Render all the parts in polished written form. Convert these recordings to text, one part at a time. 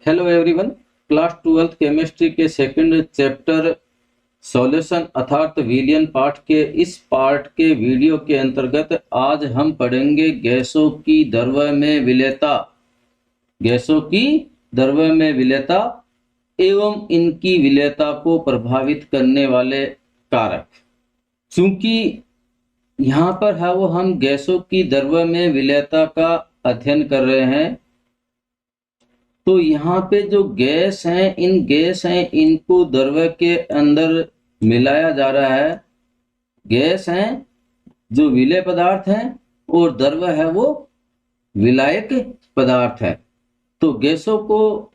Hello everyone. Class 12th chemistry के second chapter solution अर्थात विलयन पाठ के इस पार्ट के वीडियो के अंतर्गत आज हम पढ़ेंगे गैसों की द्रव्य में विलेयता, गैसों की द्रव्य में विलेयता एवं इनकी विलेयता को प्रभावित करने वाले कारक। चूंकि यहाँ पर है वो हम गैसों की द्रव्य में विलेयता का अध्ययन कर रहे हैं, तो यहाँ पे जो गैस हैं, इन गैस हैं इनको द्रव्य के अंदर मिलाया जा रहा है। गैस हैं जो विलेय पदार्थ हैं और द्रव्य है वो विलायक पदार्थ है। तो गैसों को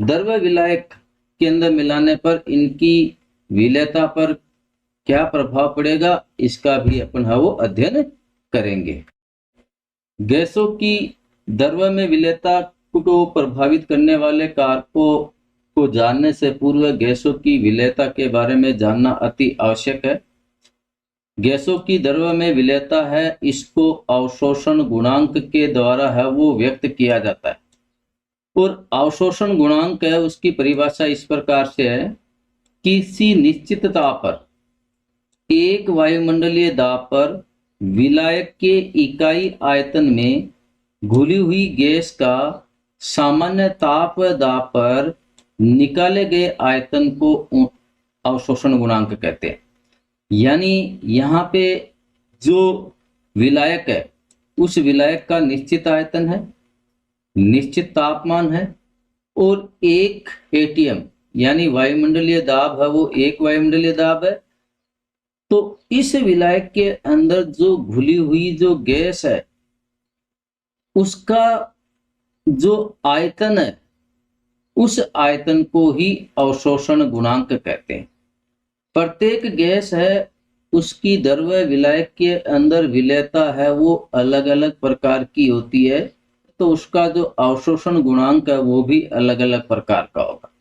द्रव्य विलायक के अंदर मिलाने पर इनकी विलेयता पर क्या प्रभाव पड़ेगा, इसका भी अपन है वो अध्ययन करेंगे। गैसों की द्रव्य में विलेयता को प्रभावित करने वाले कारकों को जानने से पूर्व गैसों की विलेयता के बारे में जानना अति आवश्यक है। गैसों की द्रव्य में विलेयता है, इसको अवशोषण गुणांक के द्वारा है वो व्यक्त किया जाता है। और अवशोषण गुणांक है उसकी परिभाषा इस प्रकार से है, किसी निश्चित ताप पर एक वायुमंडलीय दाब पर विलायक के इकाई आयतन में घुली हुई गैस का सामान्य ताप दाब पर निकाले गए आयतन को अवशोषण गुणांक कहते हैं। यानी यहाँ पे जो विलायक है उस विलायक का निश्चित आयतन है, निश्चित तापमान है और एक एटीएम यानी वायुमंडलीय दाब है वो एक वायुमंडलीय दाब है। तो इस विलायक के अंदर जो घुली हुई जो गैस है उसका जो आयतन है उस आयतन को ही अवशोषण गुणांक कहते हैं। प्रत्येक गैस है उसकी द्रव्य विलायक के अंदर विलेयता है वो अलग अलग प्रकार की होती है, तो उसका जो अवशोषण गुणांक है वो भी अलग अलग प्रकार का होगा।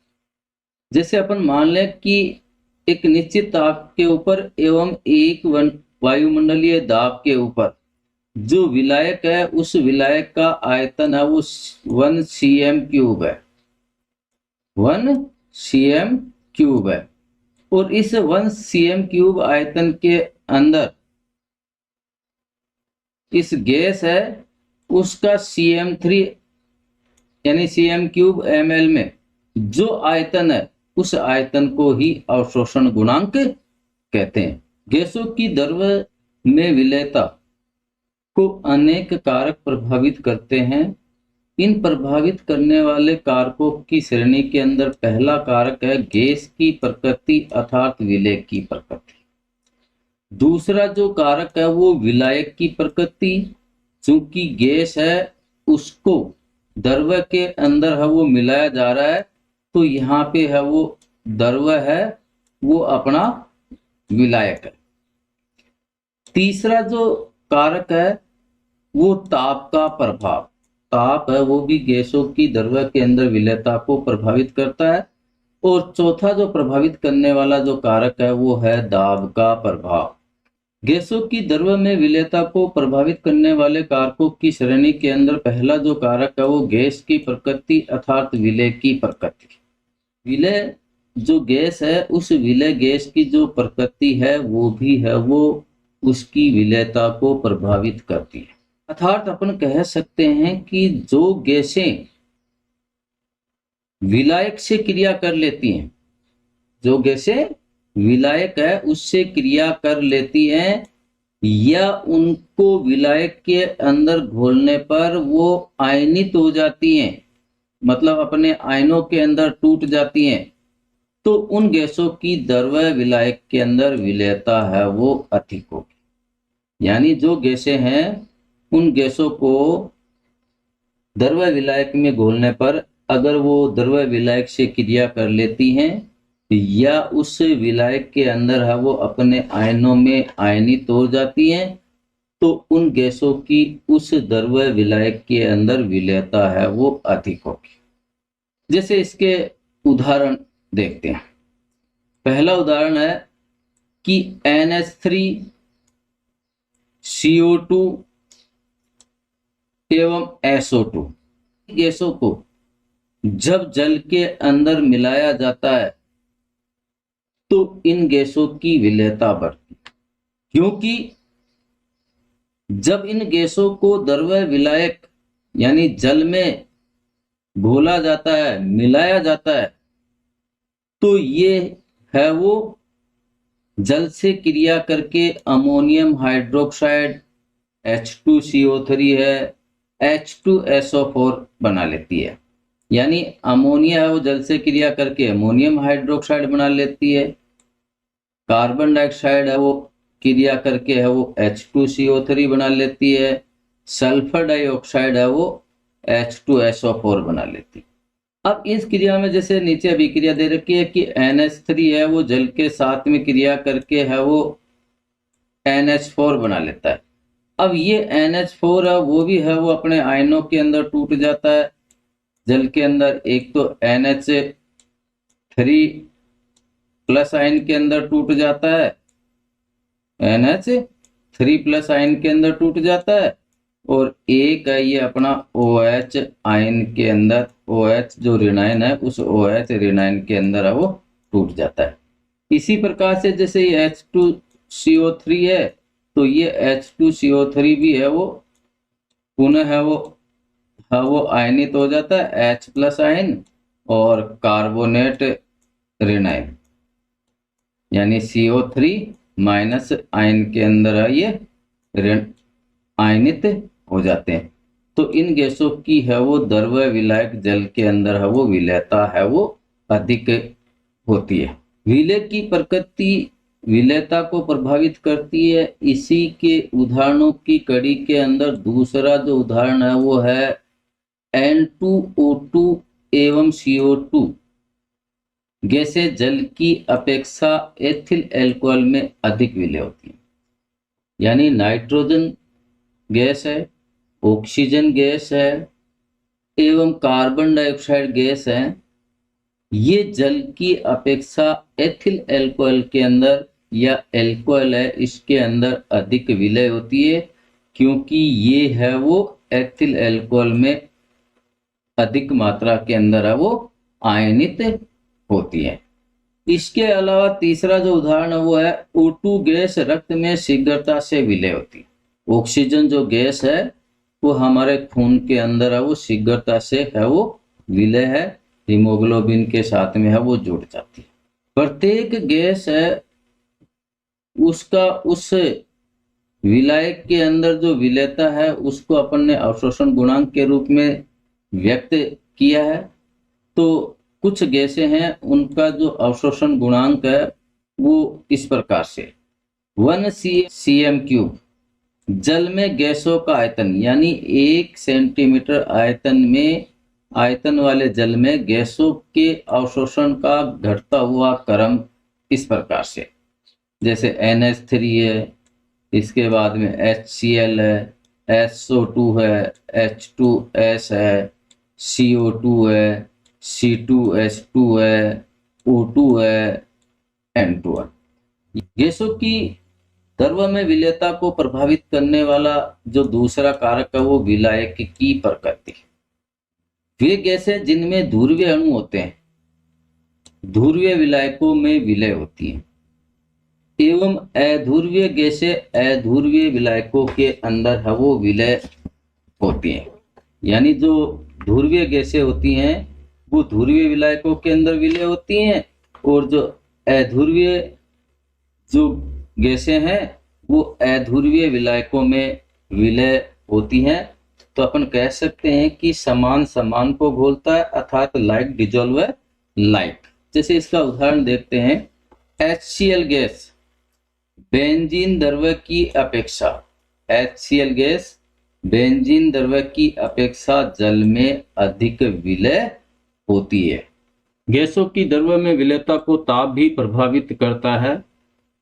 जैसे अपन मान लें कि एक निश्चित ताप के ऊपर एवं एक वायुमंडलीय दाब के ऊपर जो विलायक है उस विलायक का आयतन है वो 1 cm³ है, 1 cm³ है। और इस 1 cm³ आयतन के अंदर इस गैस है उसका cm3 यानी cm³ ml में जो आयतन है उस आयतन को ही अवशोषण गुणांक कहते हैं। गैसों की द्रव्य में विलेयता को अनेक कारक प्रभावित करते हैं। इन प्रभावित करने वाले कारकों की श्रेणी के अंदर पहला कारक है गैस की प्रकृति अर्थात विलेय की प्रकृति। दूसरा जो कारक है वो विलायक की प्रकृति, चूंकि गैस है उसको द्रव्य के अंदर है वो मिलाया जा रहा है, तो यहाँ पे है वो द्रव्य है वो अपना विलायक है। तीसरा जो कारक है वो ताप का प्रभाव, ताप है वो भी गैसों की द्रव्य के अंदर विलेयता को प्रभावित करता है। और चौथा जो प्रभावित करने वाला जो कारक है वो है दाब का प्रभाव। गैसों की द्रव्य में विलेयता को प्रभावित करने वाले कारकों की श्रेणी के अंदर पहला जो कारक है वो गैस की प्रकृति अर्थात विलेय की प्रकृति। विलेय जो गैस है उस विलेय गैस की जो प्रकृति है वो भी है वो उसकी विलेयता को प्रभावित करती है। अर्थात अपन कह सकते हैं कि जो गैसें विलायक से क्रिया कर लेती हैं, जो गैसें विलायक है उससे क्रिया कर लेती हैं या उनको विलायक के अंदर घोलने पर वो आयनित हो जाती हैं, मतलब अपने आयनों के अंदर टूट जाती हैं, तो उन गैसों की द्रव्य विलायक के अंदर विलेयता है वो अधिक होगी। यानी जो गैसें हैं उन गैसों को द्रव्य विलायक में घोलने पर अगर वो द्रव्य विलायक से क्रिया कर लेती हैं या उस विलायक के अंदर है वो अपने आयनों में आयनित हो जाती हैं, तो उन गैसों की उस द्रव्य विलायक के अंदर विलेयता है वो अधिक होगी। जैसे इसके उदाहरण देखते हैं। पहला उदाहरण है कि NH3 CO2 एवं SO2 गैसों को जब जल के अंदर मिलाया जाता है तो इन गैसों की विलेयता बढ़ती है, क्योंकि जब इन गैसों को द्रव्य विलायक यानी जल में घोला जाता है, मिलाया जाता है, तो ये है वो जल से क्रिया करके अमोनियम हाइड्रोक्साइड H2CO3 है, H2SO4 बना लेती है। यानी अमोनिया है वो जल से क्रिया करके अमोनियम हाइड्रोक्साइड बना लेती है, कार्बन डाइऑक्साइड है वो क्रिया करके है वो H2CO3 बना लेती है, सल्फर डाइऑक्साइड है वो H2SO4 बना लेती है। अब इस क्रिया में जैसे नीचे अभिक्रिया दे रखी है कि NH3 है वो जल के साथ में क्रिया करके है वो NH4 बना लेता है। अब ये NH4 है वो भी है वो अपने आयनों के अंदर टूट जाता है जल के अंदर। एक तो NH3 प्लस आयन के अंदर टूट जाता है, NH3 प्लस आयन के अंदर टूट जाता है, और एक है ये अपना OH आयन के अंदर, OH जो ऋणायन है उस OH ऋणायन के अंदर है वो टूट जाता है। इसी प्रकार से जैसे ये H2CO3 है तो ये H2CO3 भी है वो पुनः है वो आयनित हो जाता है H प्लस आयन और कार्बोनेट ऋणायन यानी CO3 माइनस आयन के अंदर है ये ऋण आयनित हो जाते हैं। तो इन गैसों की है वो द्रव्य विलायक जल के अंदर है वो विलेयता है वो अधिक होती है। विलेय की प्रकृति विलेयता को प्रभावित करती है। इसी के उदाहरणों की कड़ी के अंदर दूसरा जो उदाहरण है वो है N2O2 एवं CO2 गैसें जल की अपेक्षा एथिल अल्कोहल में अधिक विलेय होती है। यानी नाइट्रोजन गैस है, ऑक्सीजन गैस है एवं कार्बन डाइऑक्साइड गैस है, ये जल की अपेक्षा एथिल अल्कोहल के अंदर या अल्कोहल है इसके अंदर अधिक विलेय होती है, क्योंकि ये है वो एथिल अल्कोहल में अधिक मात्रा के अंदर है वो आयनित होती है। इसके अलावा तीसरा जो उदाहरण है वो है O2 गैस रक्त में शीघ्रता से विलेय होती है। ऑक्सीजन जो गैस है वो हमारे खून के अंदर है वो शीघ्रता से है वो विलेय है, हीमोग्लोबिन के साथ में है वो जुड़ जाती है। प्रत्येक गैस है उसका उस विलायक के अंदर जो विलेयता है उसको अपन ने अवशोषण गुणांक के रूप में व्यक्त किया है। तो कुछ गैसें हैं उनका जो अवशोषण गुणांक है वो इस प्रकार से 1 cm3 जल में गैसों का आयतन यानी 1 सेंटीमीटर आयतन वाले जल में गैसों के अवशोषण का घटता हुआ क्रम इस प्रकार से, जैसे NH3 है, इसके बाद में HCl है, SO2 है, H2S है, CO2 है, C2H2 है, O2 है, N2 है। गैसों की द्रव्य में विलेयता को प्रभावित करने वाला जो दूसरा कारक है वो विलायक की प्रकृति। वे गैसें जिनमें ध्रुवीय अणु होते हैं ध्रुवीय विलायकों में विलय होती हैं एवं अध्रुवीय गैसें अध्रुवीय विलायकों के अंदर है वो विलय होती हैं। यानी जो ध्रुवीय गैसें होती हैं वो ध्रुवीय विलायकों के अंदर विलय होती हैं और जो अध्रुवीय जो गैसें हैं वो अध्रुवीय विलायकों में विलय होती हैं। तो अपन कह सकते हैं कि समान समान को घोलता है अर्थात लाइक डिजोल्व लाइक। जैसे इसका उदाहरण देखते हैं, HCl गैस बेंजीन द्रव्य की अपेक्षा HCl गैस बेंजीन द्रव्य की अपेक्षा जल में अधिक विलय होती है। गैसों की द्रव्य में विलयता को ताप भी प्रभावित करता है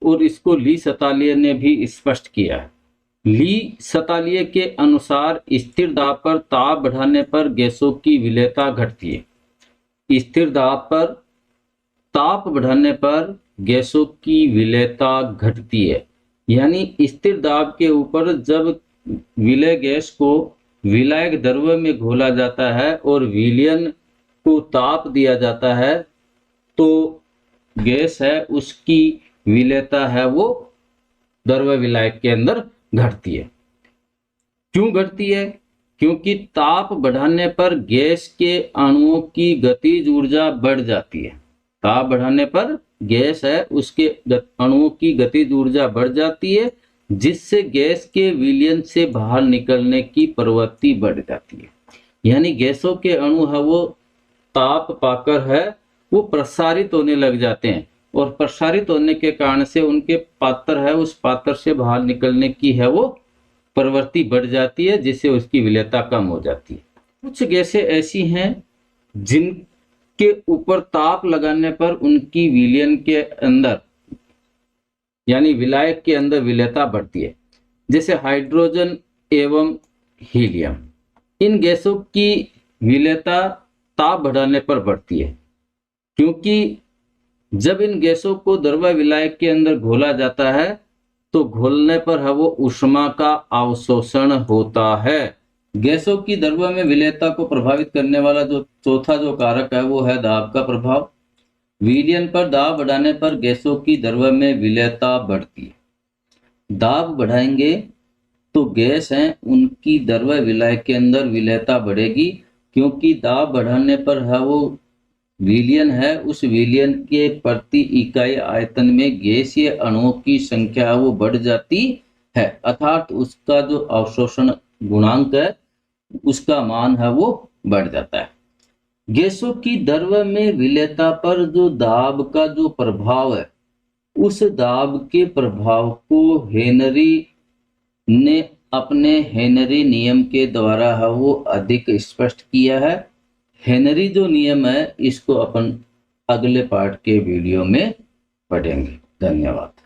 और इसको ली सतालिय ने भी स्पष्ट किया है। ली सतालिय के अनुसार स्थिर दाब पर ताप बढ़ाने पर गैसों की विलयता घटती है। स्थिर दाब पर ताप बढ़ाने पर गैसों की विलयता घटती है। यानी स्थिर दाब के ऊपर जब विलय गैस को विलायक द्रव्य में घोला जाता है और विलयन को ताप दिया जाता है तो गैस है उसकी विलेयता है वो द्रव्य विलायक के अंदर घटती है। क्यों घटती है? क्योंकि ताप बढ़ाने पर गैस के अणुओं की गतिज ऊर्जा बढ़ जाती है। ताप बढ़ाने पर गैस है उसके अणुओं की गतिज ऊर्जा बढ़ जाती है, जिससे गैस के विलयन से बाहर निकलने की प्रवृत्ति बढ़ जाती है। यानी गैसों के अणु है वो ताप पाकर है वो प्रसारित होने लग जाते हैं, और प्रसारित होने के कारण से उनके पात्र है उस पात्र से बाहर निकलने की है वो प्रवृत्ति बढ़ जाती है, जिससे उसकी विलेयता कम हो जाती है। कुछ गैसें ऐसी हैं जिनके ऊपर ताप लगाने पर उनकी विलयन के अंदर यानी विलायक के अंदर विलेयता बढ़ती है, जैसे हाइड्रोजन एवं हीलियम। इन गैसों की विलेयता ताप बढ़ाने पर बढ़ती है, क्योंकि जब इन गैसों को द्रव्य विलायक के अंदर घोला जाता है तो घोलने पर है वो ऊष्मा का अवशोषण होता है। गैसों की द्रव्य में विलेयता को प्रभावित करने वाला जो चौथा जो कारक है वो है दाब का प्रभाव। विलयन पर दाब बढ़ाने पर गैसों की द्रव्य में विलेयता बढ़ती है। दाब बढ़ाएंगे तो गैस है उनकी द्रव्य विलायक के अंदर विलेयता बढ़ेगी, क्योंकि दाब बढ़ाने पर है वो विलयन है उस विलयन के प्रति इकाई आयतन में गैसीय अणुओं की संख्या वो बढ़ जाती है, अर्थात उसका जो अवशोषण गुणांक है उसका मान है वो बढ़ जाता है। गैसों की द्रव्य में विलेयता पर जो दाब का जो प्रभाव है, उस दाब के प्रभाव को हेनरी ने अपने हेनरी नियम के द्वारा है वो अधिक स्पष्ट किया है। हेनरी जो नियम है इसको अपन अगले पार्ट के वीडियो में पढ़ेंगे। धन्यवाद।